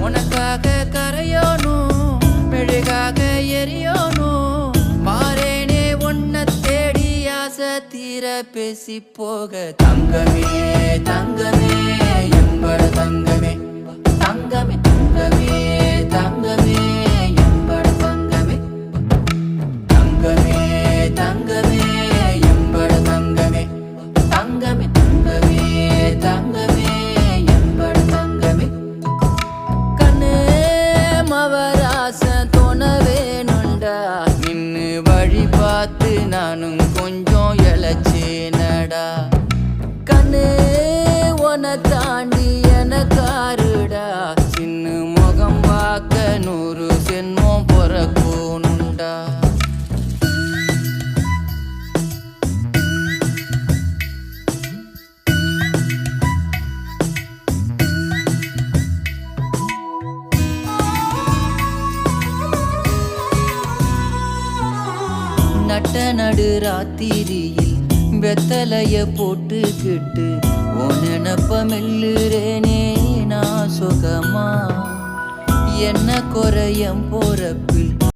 உனக்காக கரையோனும் மெழுகாக எரியோனும் மாறேனே உன்னை தேடி ஆசை தீர பேசி போக தங்கமே தங்கமே எம்பட தங்கமே தங்கமே தங்கமே தங்கமே எம்பட தங்கமே தங்கமே தங்கமே எம்பட தங்கமே தங்கமே தங்கமே தங்கமே எம்பட தங்கமே கண்ணு மவராச தோண வேணுண்டா நின்னு வழி பார்த்து நானும் கொஞ்சம் இழைச்சேனடா கண்ணு உன தாண்டி எனக்காருடா சின்ன முகம் பார்க்க 100 சென்மம் பொறக்கோனுண்டா நட்ட நடு ராத்திரியில் வெத்தலைய போட்டுக்கிட்டு உன் நினப்ப மெல்லுறேனே நான் சுகமா என்ன குறையம் போறப்பில்